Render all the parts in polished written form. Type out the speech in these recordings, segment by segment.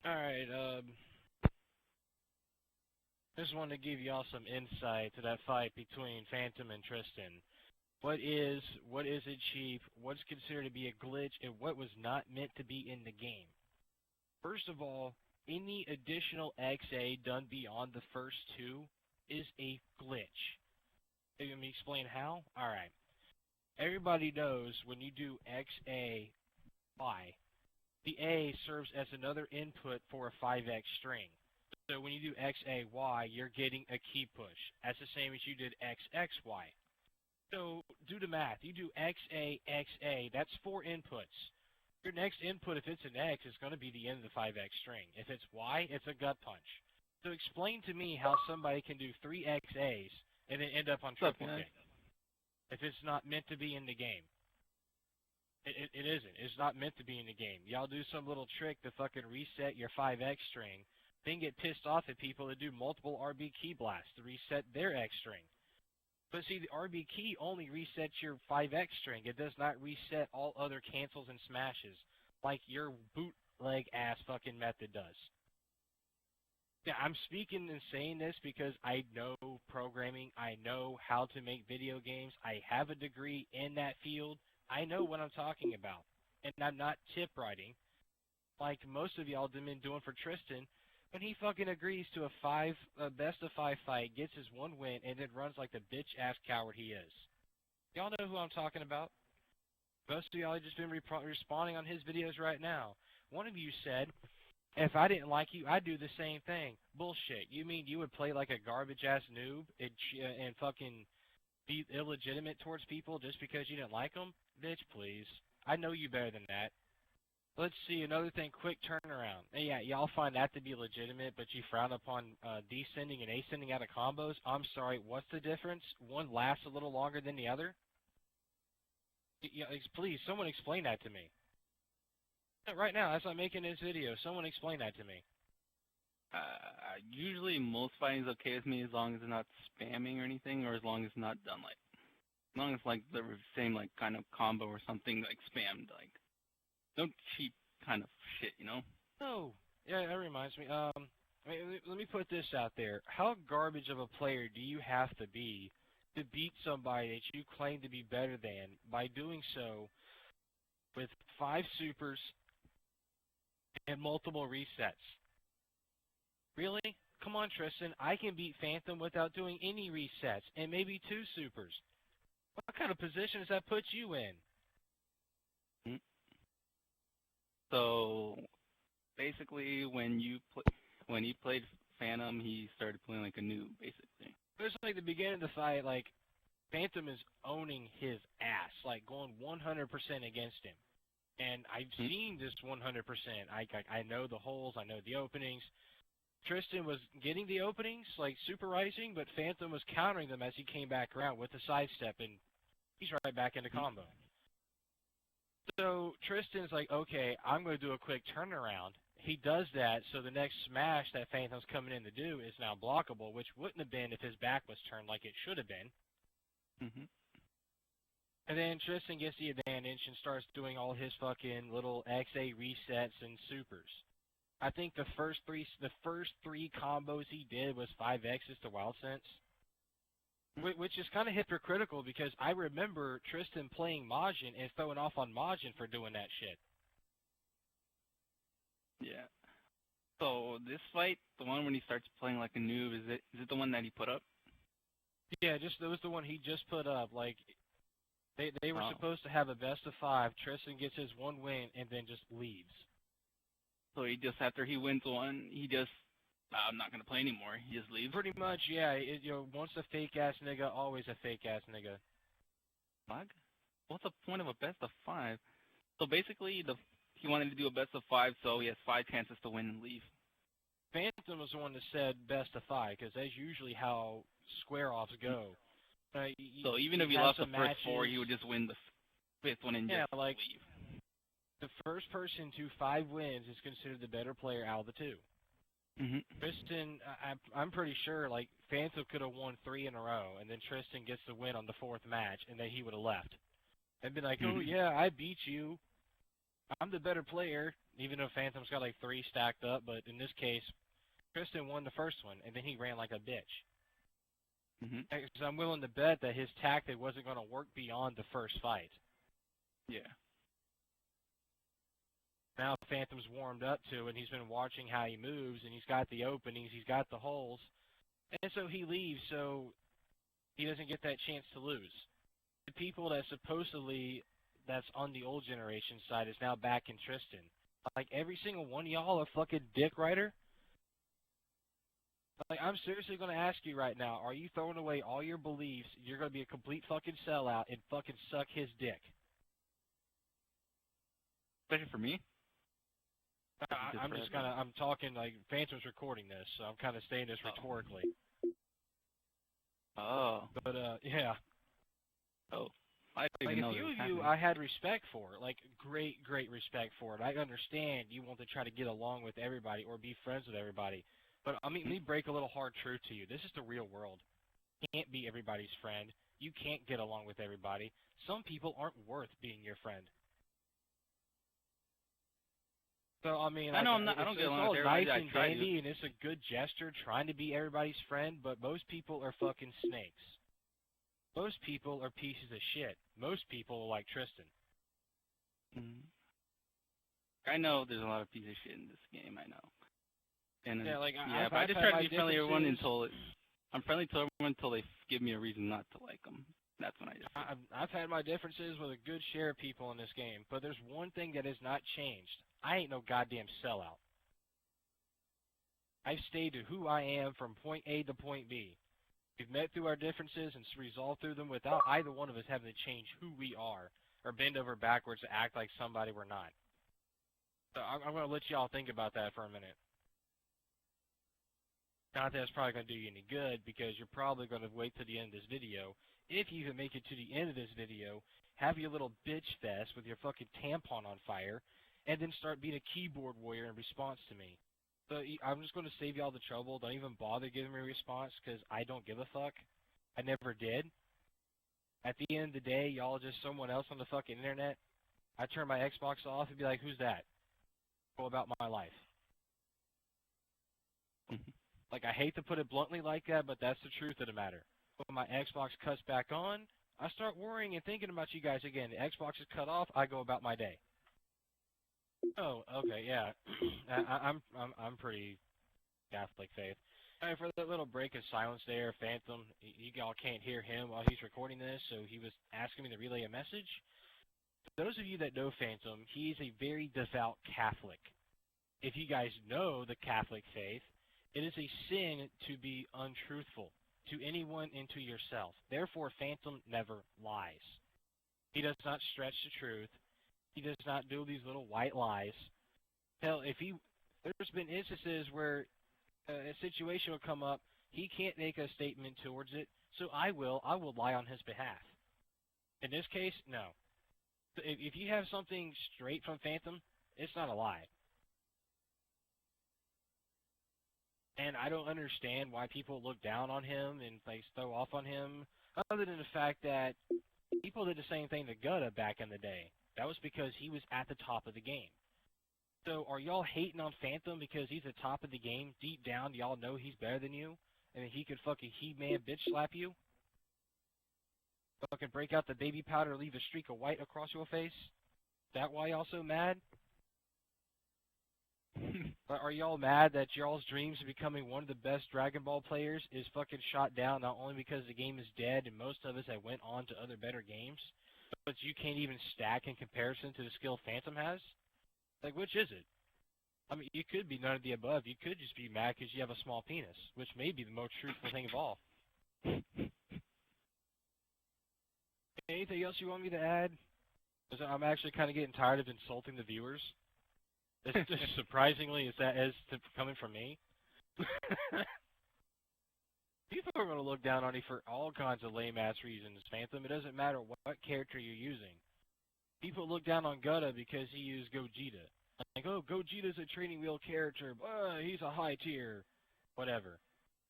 All right. Just wanted to give y'all some insight to that fight between Phantom and Tristan. What is a cheap? What's considered to be a glitch, and what was not meant to be in the game? First of all, any additional XA done beyond the first two is a glitch. Let me explain how. All right. Everybody knows when you do XA Y, the A serves as another input for a 5x string. So when you do XAY, you're getting a key push. That's the same as you did XXY. So do the math. You do XA, that's four inputs. Your next input, if it's an X, is going to be the end of the 5x string. If it's Y, it's a gut punch. So explain to me how somebody can do three XAs and then end up on What's up, triple guys? K if it's not meant to be in the game. It isn't. It's not meant to be in the game. Y'all do some little trick to fucking reset your 5x string, then get pissed off at people that do multiple RB key blasts to reset their X string. But see, the RB key only resets your 5x string. It does not reset all other cancels and smashes like your bootleg ass fucking method does. Yeah, I'm speaking and saying this because I know programming. I know how to make video games. I have a degree in that field. I know what I'm talking about. And I'm not tip writing like most of y'all have been doing for Tristan when he fucking agrees to a best of five fight, gets his one win, and then runs like the bitch ass coward he is. Y'all know who I'm talking about. Most of y'all have just been responding on his videos right now. One of you said, if I didn't like you, I'd do the same thing. Bullshit. You mean you would play like a garbage ass noob and fucking be illegitimate towards people just because you didn't like them? Bitch, please. I know you better than that. Let's see, another thing, quick turnaround. Yeah, y'all find that to be legitimate, but you frown upon descending and ascending out of combos. I'm sorry, what's the difference? One lasts a little longer than the other? Yeah, please, someone explain that to me. Right now, as I'm making this video, someone explain that to me. Usually most fighting's okay with me as long as it's not spamming or anything, or as long as it's not done like, as long as like the same like kind of combo or something like spammed, like no cheap kind of shit, you know? Oh, yeah, that reminds me. Let me put this out there. How garbage of a player do you have to be to beat somebody that you claim to be better than by doing so with 5 supers and multiple resets? Really? Come on, Tristan. I can beat Phantom without doing any resets and maybe 2 supers. What kind of position does that put you in? Mm. So basically, when he played Phantom, he started playing like a noob, basically. It's like the beginning of the fight, like Phantom is owning his ass, like going 100% against him. And I've seen this 100%. I know the holes, I know the openings. Tristan was getting the openings, like supervising, but Phantom was countering them as he came back around with the sidestep, and he's right back into combo. So Tristan's like, okay, I'm going to do a quick turnaround. He does that, so the next smash that Phantom's coming in to do is now blockable, which wouldn't have been if his back was turned like it should have been. Mm-hmm. And then Tristan gets the advantage and starts doing all his fucking little XA resets and supers. I think the first three combos he did was 5X's to Wild Sense, which is kind of hypocritical because I remember Tristan playing Majin and throwing off on Majin for doing that shit. Yeah. So this fight, the one when he starts playing like a noob, is it the one that he put up? Yeah, that was the one he just put up. Like they were supposed to have a best of 5. Tristan gets his one win and then just leaves. So he just, after he wins one, he just, I'm not gonna play anymore. He just leaves. Pretty much, yeah. Once a fake ass nigga, always a fake ass nigga. What? What's the point of a best of 5? So basically, he wanted to do a best of 5, so he has 5 chances to win and leave. Phantom was the one that said best of 5 because that's usually how square offs go. So even if he lost the first 4, he would just win the 5th one and just leave. The first person to 5 wins is considered the better player out of the 2. Mm-hmm. Tristan, I'm pretty sure, like, Phantom could have won 3 in a row, and then Tristan gets the win on the 4th match, and then he would have left. And been like, oh, yeah, I beat you. I'm the better player. even though Phantom's got like 3 stacked up, but in this case, Tristan won the first one, and then he ran like a bitch. Mhm. Because I'm willing to bet that his tactic wasn't going to work beyond the first fight. Yeah. Now Phantom's warmed up to it, and he's been watching how he moves, and he's got the openings, he's got the holes, and so he leaves so he doesn't get that chance to lose. The people that supposedly that's on the old generation side is now back in Tristan. Like, every single one of y'all a fucking dick rider? Like, I'm seriously going to ask you right now, are you throwing away all your beliefs, you're going to be a complete fucking sellout, and fucking suck his dick? Especially for me. I'm talking, like, Phantom's recording this, so I'm kind of saying this rhetorically. Oh. But, yeah. Oh. I didn't Like, even know a few that was of you happening. I had respect for, like, great respect for it. I understand you want to try to get along with everybody or be friends with everybody. But, I mean, let me break a little hard truth to you. This is the real world. You can't be everybody's friend. You can't get along with everybody. Some people aren't worth being your friend. So, I mean, I know like, I don't get it's along all with everybody. nice I and try to. dandy, and it's a good gesture trying to be everybody's friend, but most people are fucking snakes. Most people are pieces of shit. Most people are like Tristan. Mhm. I know there's a lot of piece of shit in this game. I know. And Yeah, like, yeah, I've but I just had try my to be friendly to everyone differences. I'm friendly to everyone until they give me a reason not to like them. That's when I just. I've had my differences with a good share of people in this game, but there's one thing that has not changed. I ain't no goddamn sellout. I've stayed to who I am from point A to point B. We've met through our differences and resolved through them without either one of us having to change who we are or bend over backwards to act like somebody we're not. So I'm going to let y'all think about that for a minute. Not that it's probably going to do you any good, because you're probably going to wait to the end of this video. If you even make it to the end of this video, have your little bitch fest with your fucking tampon on fire, and then start being a keyboard warrior in response to me. So I'm just going to save y'all the trouble. Don't even bother giving me a response, because I don't give a fuck. I never did. At the end of the day, y'all just someone else on the fucking internet. I turn my Xbox off and be like, who's that? Go about my life. Like, I hate to put it bluntly like that, but that's the truth of the matter. When my Xbox cuts back on, I start worrying and thinking about you guys again. The Xbox is cut off, I go about my day. Oh, okay, yeah. I'm pretty Catholic faith. Alright, for that little break of silence there, Phantom, you all can't hear him while he's recording this, so he was asking me to relay a message. For those of you that know Phantom, he's a very devout Catholic. If you guys know the Catholic faith, it is a sin to be untruthful to anyone and to yourself. Therefore, Phantom never lies. He does not stretch the truth. He does not do these little white lies. Hell, there's been instances where a situation will come up, he can't make a statement towards it, so I will lie on his behalf. In this case, no. If you have something straight from Phantom, it's not a lie. And I don't understand why people look down on him and like throw off on him, other than the fact that people did the same thing to Gutta back in the day. That was because he was at the top of the game. So are y'all hating on Phantom because he's at the top of the game? Deep down, y'all know he's better than you, and he could fucking He-Man bitch slap you? Fucking break out the baby powder, leave a streak of white across your face? Is that why y'all so mad? Are y'all mad that y'all's dreams of becoming one of the best Dragon Ball players is fucking shot down, not only because the game is dead and most of us have went on to other better games, but you can't even stack in comparison to the skill Phantom has? Like, which is it? I mean, you could be none of the above. You could just be mad because you have a small penis, which may be the most truthful thing of all. Anything else you want me to add? Because I'm actually kind of getting tired of insulting the viewers. It's just surprisingly, is coming from me. People are going to look down on you for all kinds of lame-ass reasons, Phantom. It doesn't matter what character you're using. People look down on Gutta because he used Gogeta. Like, oh, Gogeta's a training wheel character. He's a high tier. Whatever.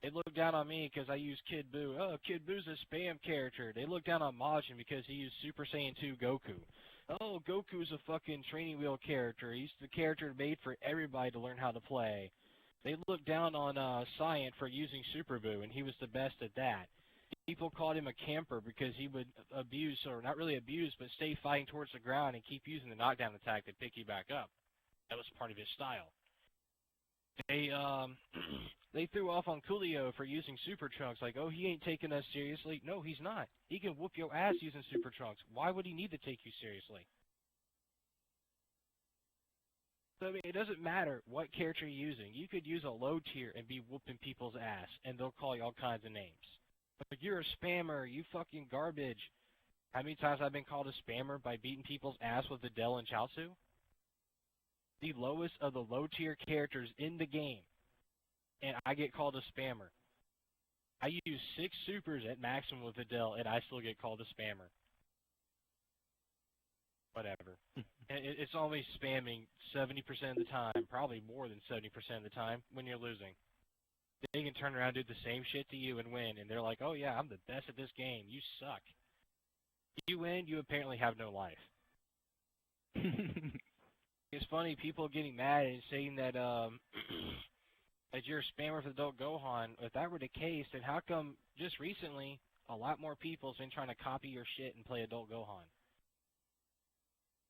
They look down on me because I use Kid Buu. Oh, Kid Buu's a spam character. They look down on Majin because he used Super Saiyan 2 Goku. oh, Goku's a fucking training wheel character. He's the character made for everybody to learn how to play. They looked down on Saiyan for using Super Buu, and he was the best at that. People called him a camper because he would abuse, or not really abuse, but stay fighting towards the ground and keep using the knockdown attack to pick you back up. That was part of his style. They they threw off on Coolio for using Super Trunks, like, oh, he ain't taking us seriously. No, he's not. He can whoop your ass using Super Trunks. Why would he need to take you seriously? So, I mean, it doesn't matter what character you're using. You could use a low tier and be whooping people's ass, and they'll call you all kinds of names. But you're a spammer, you fucking garbage. How many times I've been called a spammer by beating people's ass with Videl and Chaozu? The lowest of the low tier characters in the game, and I get called a spammer. I use 6 supers at maximum with Videl, and I still get called a spammer. Whatever. It's only spamming 70% of the time, probably more than 70% of the time, when you're losing. They can turn around and do the same shit to you and win, and they're like, oh yeah, I'm the best at this game, you suck. You win, you apparently have no life. It's funny, people getting mad and saying that that you're a spammer for Adult Gohan. If that were the case, then how come just recently a lot more people have been trying to copy your shit and play Adult Gohan?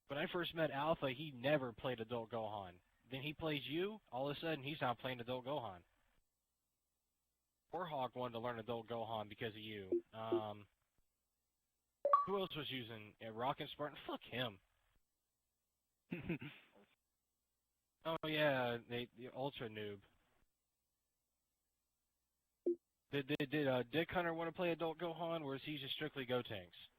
When I first met Alpha, he never played Adult Gohan. Then he plays you, all of a sudden he's now playing Adult Gohan. Warhawk wanted to learn Adult Gohan because of you. Who else was using Rock and Spartan? Fuck him. Oh yeah, the Ultra Noob. Did Dick Hunter want to play Adult Gohan, or is he just strictly Gotenks?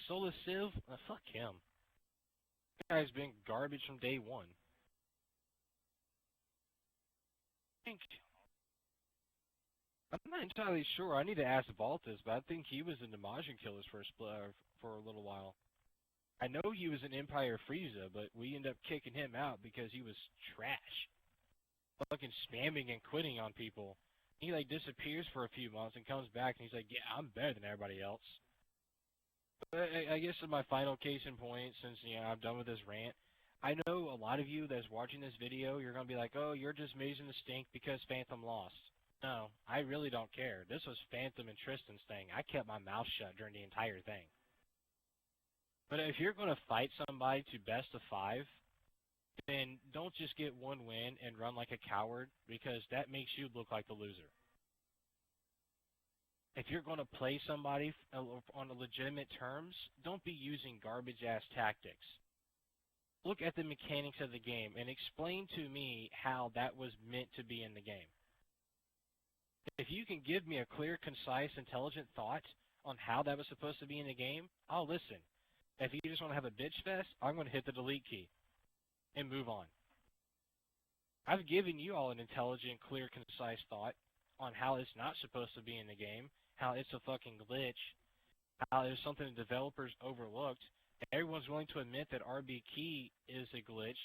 Solus Civ? Fuck him. That guy's been garbage from day one. I'm not entirely sure. I need to ask Valtis, but I think he was in the Majin Killers for a little while. I know he was in Empire Frieza, but we ended up kicking him out because he was trash. Fucking spamming and quitting on people. He like disappears for a few months and comes back and he's like, yeah, I'm better than everybody else. But I guess in my final case in point, since I'm done with this rant, I know a lot of you that's watching this video, you're gonna be like, oh, you're just raising the stink because Phantom lost. No, I really don't care. This was Phantom and Tristan's thing. I kept my mouth shut during the entire thing. But if you're going to fight somebody to best of 5, then don't just get one win and run like a coward, because that makes you look like the loser. If you're going to play somebody on legitimate terms, don't be using garbage-ass tactics. Look at the mechanics of the game and explain to me how that was meant to be in the game. If you can give me a clear, concise, intelligent thought on how that was supposed to be in the game, I'll listen. If you just want to have a bitch fest, I'm going to hit the delete key and move on. I've given you all an intelligent, clear, concise thought on how it's not supposed to be in the game, how it's a fucking glitch, how it's something the developers overlooked. Everyone's willing to admit that RB key is a glitch.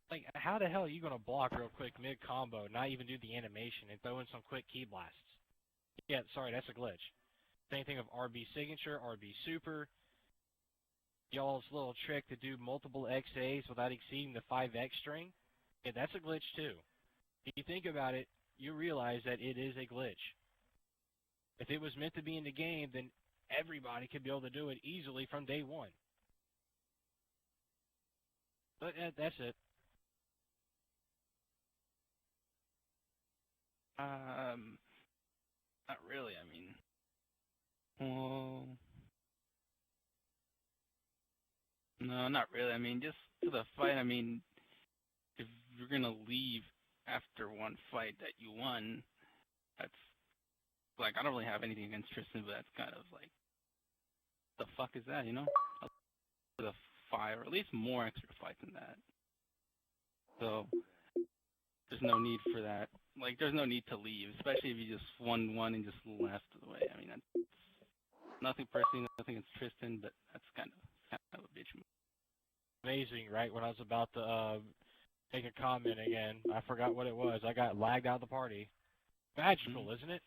Like, how the hell are you going to block real quick mid-combo, not even do the animation, and throw in some quick key blasts? Yeah, sorry, that's a glitch. Same thing of RB signature, RB super. Y'all's little trick to do multiple XAs without exceeding the 5X string, yeah, that's a glitch too. If you think about it, you realize that it is a glitch. If it was meant to be in the game, then everybody could be able to do it easily from day one. But that's it. Not really. I mean, well, no, not really. I mean, just to the fight. I mean, if you're gonna leave after one fight that you won, that's like, I don't really have anything against Tristan, but that's kind of like, the fuck is that, you know? The 5 or at least more extra fights than that. So there's no need for that. Like, there's no need to leave, especially if you just won one and just left the way. I mean, that's nothing personally, nothing against Tristan, but that's kind of a bitch move. Amazing, right? When I was about to make a comment again, I forgot what it was. I got lagged out of the party. Magical, isn't it?